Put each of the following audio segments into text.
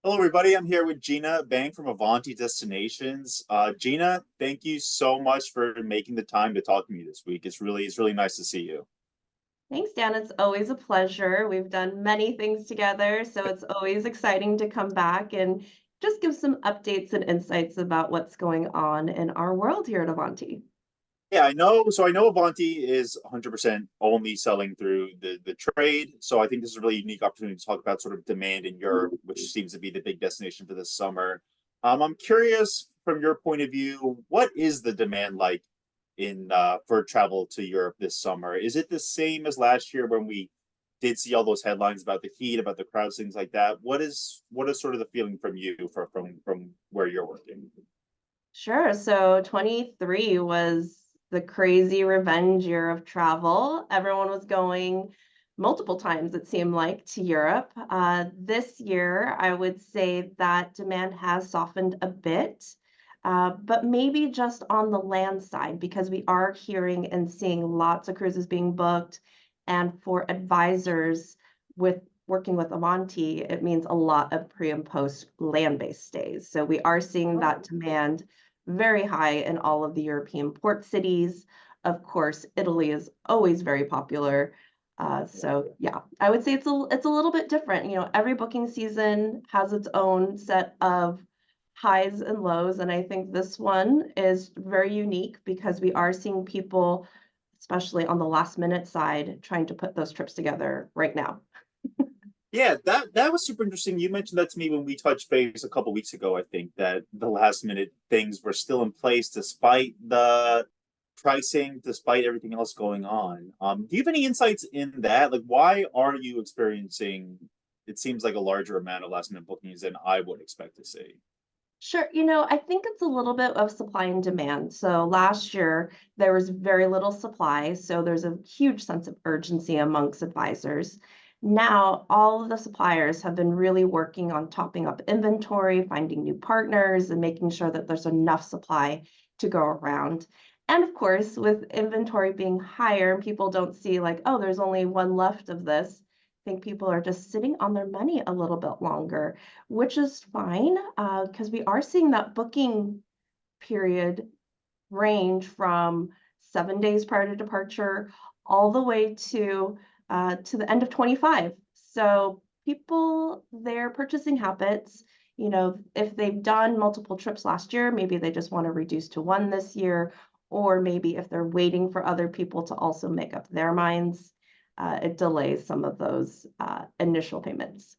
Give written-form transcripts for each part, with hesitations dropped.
Hello, everybody. I'm here with Gina Bang from Avanti Destinations. Gina, thank you so much for making the time to talk to me this week. It's really nice to see you. Thanks, Dan. It's always a pleasure. We've done many things together, so it's always exciting to come back and just give some updates and insights about what's going on in our world here at Avanti. Yeah, I know. So I know Avanti is 100% only selling through the trade. So I think this is a really unique opportunity to talk about sort of demand in Europe, which seems to be the big destination for this summer. I'm curious from your point of view, what is the demand like in for travel to Europe this summer? Is it the same as last year when we did see all those headlines about the heat, about the crowds, things like that? What is sort of the feeling from you from where you're working? Sure. So 23 was the crazy revenge year of travel. Everyone was going multiple times, it seemed like, to Europe. This year, I would say that demand has softened a bit, but maybe just on the land side, because we are hearing and seeing lots of cruises being booked. And for advisors with working with Avanti, it means a lot of pre and post land-based stays. So we are seeing that demand very high in all of the European port cities. Of course, Italy is always very popular. So yeah, I would say it's a little bit different. You know, every booking season has its own set of highs and lows, and I think this one is very unique because we are seeing people, especially on the last minute side, trying to put those trips together right now. Yeah, that was super interesting. You mentioned that to me when we touched base a couple weeks ago. I think that the last minute things were still in place despite the pricing, despite everything else going on. Do you have any insights in that? Like, why are you experiencing? It seems like a larger amount of last minute bookings than I would expect to see. Sure. You know, I think it's a little bit of supply and demand. So last year, there was very little supply. So there's a huge sense of urgency amongst advisors. Now, all of the suppliers have been really working on topping up inventory, finding new partners, and making sure that there's enough supply to go around. And of course, with inventory being higher, people don't see like, oh, there's only one left of this. I think people are just sitting on their money a little bit longer, which is fine, because we are seeing that booking period range from 7 days prior to departure all the way to the end of 25. So people, their purchasing habits, you know, if they've done multiple trips last year, maybe they just want to reduce to one this year, or maybe if they're waiting for other people to also make up their minds, it delays some of those initial payments.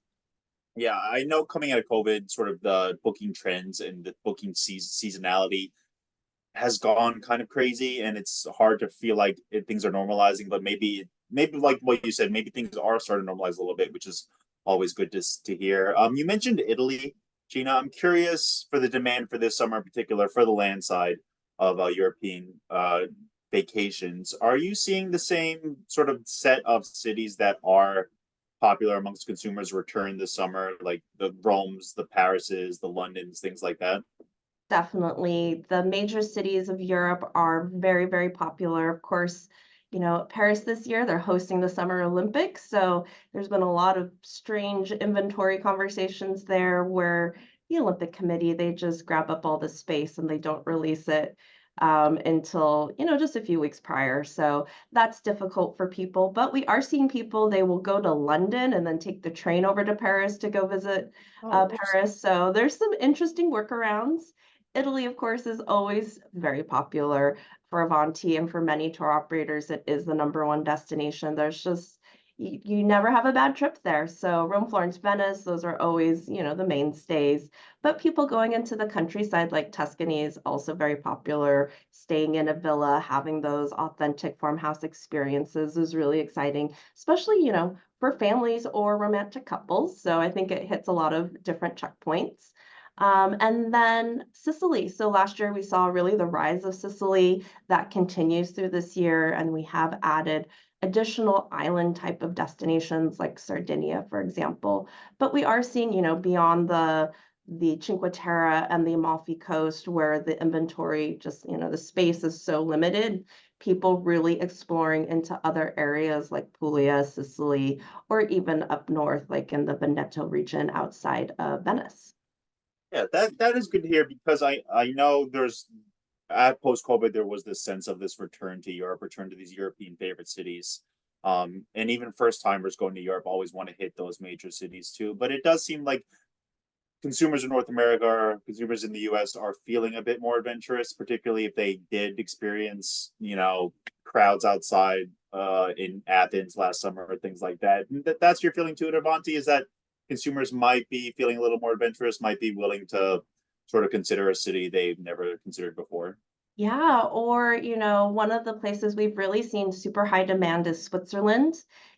Yeah, I know coming out of COVID, sort of the booking trends and the booking seasonality has gone kind of crazy, and it's hard to feel like things are normalizing. But maybe like what you said, maybe things are starting to normalize a little bit, which is always good to hear. You mentioned Italy, Gina. I'm curious for the demand for this summer in particular for the land side of European vacations. Are you seeing the same sort of set of cities that are popular amongst consumers return this summer, like the Romes, the Parises, the Londons, things like that? Definitely. The major cities of Europe are very, very popular. Of course, you know, Paris this year, they're hosting the Summer Olympics. So there's been a lot of strange inventory conversations there where the Olympic Committee, they just grab up all the space and they don't release it until, you know, just a few weeks prior. So that's difficult for people. But we are seeing people, they will go to London and then take the train over to Paris to go visit Oh, interesting. Paris. So there's some interesting workarounds. Italy, of course, is always very popular for Avanti and for many tour operators. It is the number one destination. There's just you never have a bad trip there. So Rome, Florence, Venice, those are always, you know, the mainstays. But people going into the countryside like Tuscany is also very popular. Staying in a villa, having those authentic farmhouse experiences is really exciting, especially, you know, for families or romantic couples. So I think it hits a lot of different checkpoints. And then Sicily. So last year we saw really the rise of Sicily that continues through this year, and we have added additional island type of destinations like Sardinia, for example. But we are seeing, you know, beyond the Cinque Terre and the Amalfi Coast, where the inventory just, you know, the space is so limited. people really exploring into other areas like Puglia, Sicily, or even up north, like in the Veneto region outside of Venice. Yeah, that is good to hear because I know there's at post COVID there was this sense of this return to Europe, return to these European favorite cities. And even first timers going to Europe always want to hit those major cities too. But it does seem like consumers in North America or consumers in the US are feeling a bit more adventurous, particularly if they did experience, crowds outside in Athens last summer or things like that. And that's your feeling too at Avanti, is that consumers might be feeling a little more adventurous, might be willing to sort of consider a city they've never considered before. Yeah, or one of the places we've really seen super high demand is Switzerland.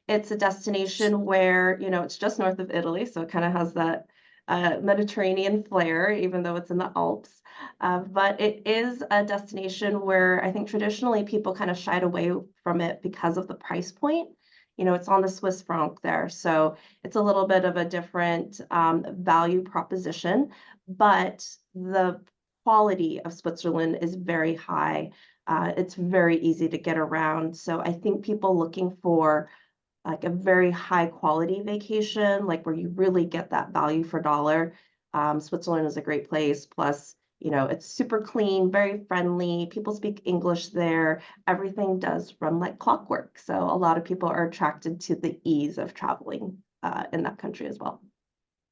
It's a destination where, it's just north of Italy, so it kind of has that Mediterranean flair, even though it's in the Alps. But it is a destination where I think traditionally people kind of shied away from it because of the price point. It's on the Swiss franc there, so it's a little bit of a different value proposition, but the quality of Switzerland is very high. It's very easy to get around. So I think people looking for like a very high quality vacation, like where you really get that value for dollar. Switzerland is a great place. Plus, it's super clean, very friendly. People speak English there. Everything does run like clockwork. So a lot of people are attracted to the ease of traveling in that country as well.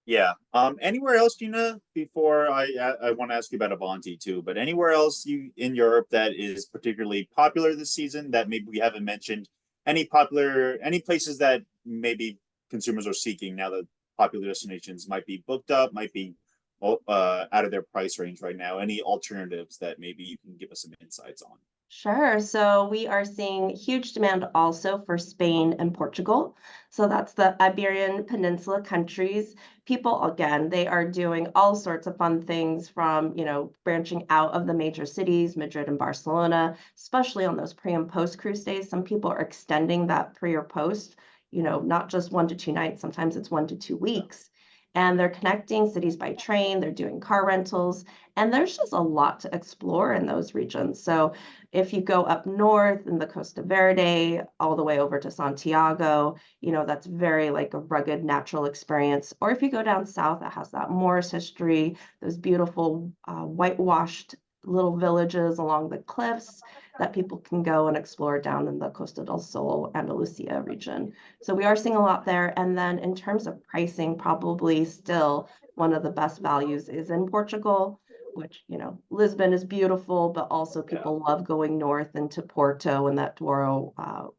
Yeah. Anywhere else, Gina? Before I want to ask you about Avanti too, but anywhere else you in Europe that is particularly popular this season that maybe we haven't mentioned? Any places that maybe consumers are seeking now that popular destinations might be booked up, might be out of their price range right now? Any alternatives that maybe you can give us some insights on? Sure. So we are seeing huge demand also for Spain and Portugal. So that's the Iberian Peninsula countries. People, again, they are doing all sorts of fun things from, branching out of the major cities, Madrid and Barcelona, especially on those pre and post cruise days. Some people are extending that pre or post, not just 1 to 2 nights, sometimes it's 1 to 2 weeks. And they're connecting cities by train, they're doing car rentals, and there's just a lot to explore in those regions. So if you go up north in the Costa Verde, all the way over to Santiago, that's very like a rugged natural experience. Or if you go down south, it has that Moorish history, those beautiful whitewashed little villages along the cliffs that people can go and explore down in the Costa del Sol, Andalusia region. So we are seeing a lot there. And then in terms of pricing, probably still one of the best values is in Portugal, which, Lisbon is beautiful, but also Yeah. people love going north into Porto and that Douro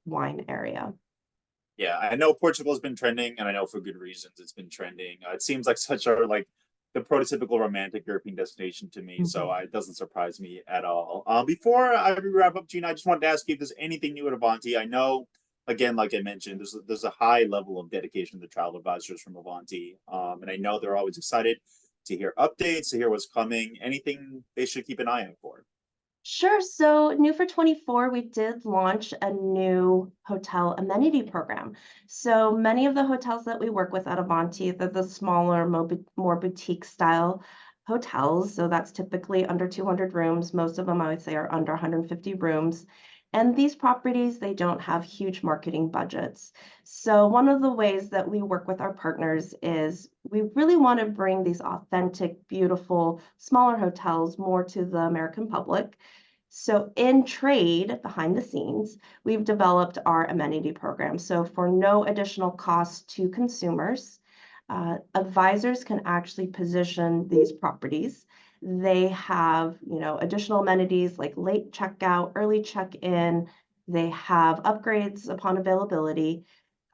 wine area. Yeah, I know Portugal's been trending, and I know for good reasons it's been trending. It seems like such a like the prototypical romantic European destination to me, so Mhm. it doesn't surprise me at all. Before I wrap up, Gina, I just wanted to ask you if there's anything new at Avanti. I know, again, like I mentioned, there's a high level of dedication to travel advisors from Avanti, and I know they're always excited to hear updates, to hear what's coming. Anything they should keep an eye out for? Sure. So, new for 24, we did launch a new hotel amenity program. So, many of the hotels that we work with at Avanti, they're the smaller, more boutique style hotels. So, that's typically under 200 rooms. Most of them, I would say, are under 150 rooms. And these properties, they don't have huge marketing budgets. So, one of the ways that we work with our partners is we really want to bring these authentic, beautiful, smaller hotels more to the American public. So in trade, behind the scenes, we've developed our amenity program. So for no additional cost to consumers, advisors can actually position these properties. They have, additional amenities like late checkout, early check-in. They have upgrades upon availability.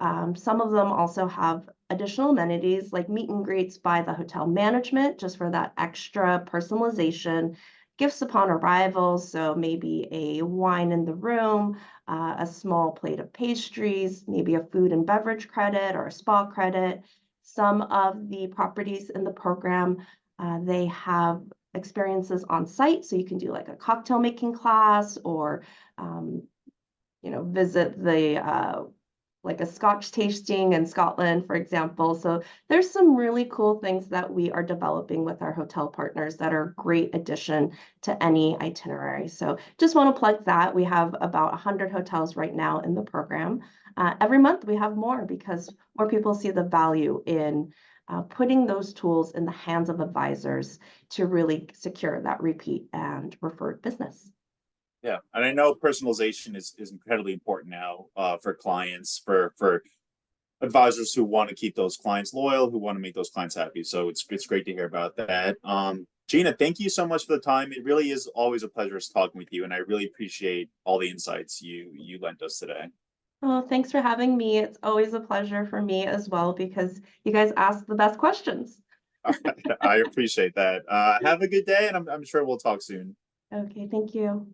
Some of them also have additional amenities like meet and greets by the hotel management, just for that extra personalization, gifts upon arrival, so maybe a wine in the room, a small plate of pastries, maybe a food and beverage credit or a spa credit. Some of the properties in the program, they have experiences on site, so you can do like a cocktail making class or, visit the like a Scotch tasting in Scotland, for example. So there's some really cool things that we are developing with our hotel partners that are a great addition to any itinerary. So just want to plug that. We have about 100 hotels right now in the program. Every month we have more because more people see the value in putting those tools in the hands of advisors to really secure that repeat and referred business. Yeah, and I know personalization is incredibly important now for clients, for advisors who want to keep those clients loyal, who want to make those clients happy. So it's great to hear about that. Gina, thank you so much for the time. It really is always a pleasure talking with you, and I really appreciate all the insights you lent us today. Oh, thanks for having me. It's always a pleasure for me as well because you guys ask the best questions. I appreciate that. Have a good day, and I'm sure we'll talk soon. Okay, thank you.